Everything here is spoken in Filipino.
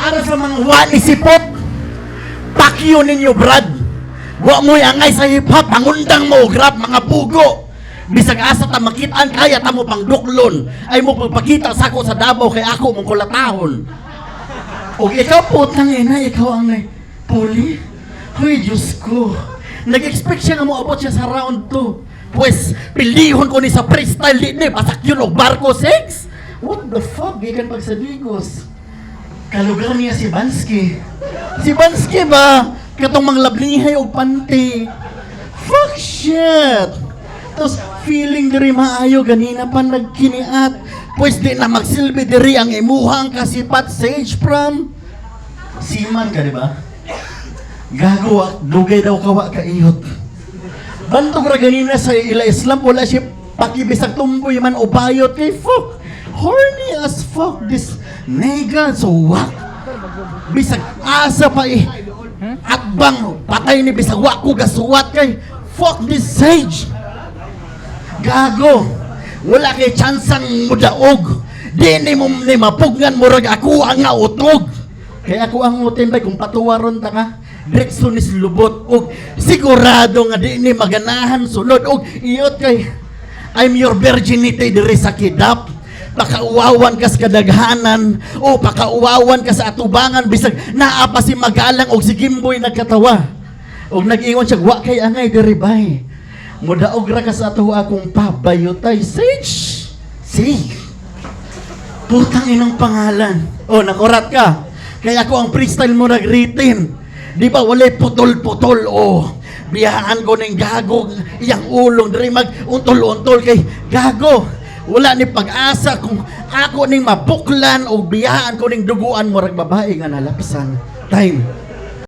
para sa mga wani sipot. Pakyo ninyo, Brad. Wa mo angay sa hip-hop, pangundang mo, grab, mga pugo. Bisag asa ta makitaan, kaya ta mo pang duklon. Ay mo pagpakita sa ako sa Davao, kay ako mong kulatahon. O ikaw putang ina, ikaw ang puli. Huy, Diyos ko. Nag-expect siya nga mo abot siya sa round 2. Pues, pilihon ko ni sa freestyle di ni, pasak yun o barko 6. What the fuck, gikan pag sa Digos. Kalugar niya si Bansky. Si Bansky ba? Katong manglablihay o panty. Fuck shit. Tapos, feeling diri maayo, ganina pa nagkiniat. Pues di na magsilbi diri ang imuhang kasipat Sage from Siman ka, di ba? Gago, dugay daw kawa kaiyot. Bantog ra ganina sa ila Islam, wala siya pakibisag tumboy man o bayot kay fuck. Horny as fuck this nigga, so what? Bisag asa pa at bang patay ni bisag wako gasuwat kay fuck this Sage. Gago, wala kay chansang mudaog. Di ni mo ni mapugnan mo rag ako ang utog. Kaya ako ang utin bay kung patuwaron ta ka. Direksyon is lubot og sigurado nga di ni maganahan sunod og iyot kay I'm your virginity diri sa kidap. Pakauwawan ka sa kadaghanan o pakauwawan ka sa atubangan bisag naa pa si magalang og si Gimboy nagkatawa. Og nag-ingon siya wa kay angay diri bay. Mudaog ra ka sa ato akong pabayotay Sage. Sig. Putang inang pangalan. O nakurat ka. Kaya ako ang freestyle mo nag-written. Di ba wala putol-putol o biyahan ko ng gago iyang ulong diri mag untol-untol kay gago. Wala ni pag-asa kung ako ning mapuklan o biyahan ko ning duguan mo rag babae nga nalapisan. Time.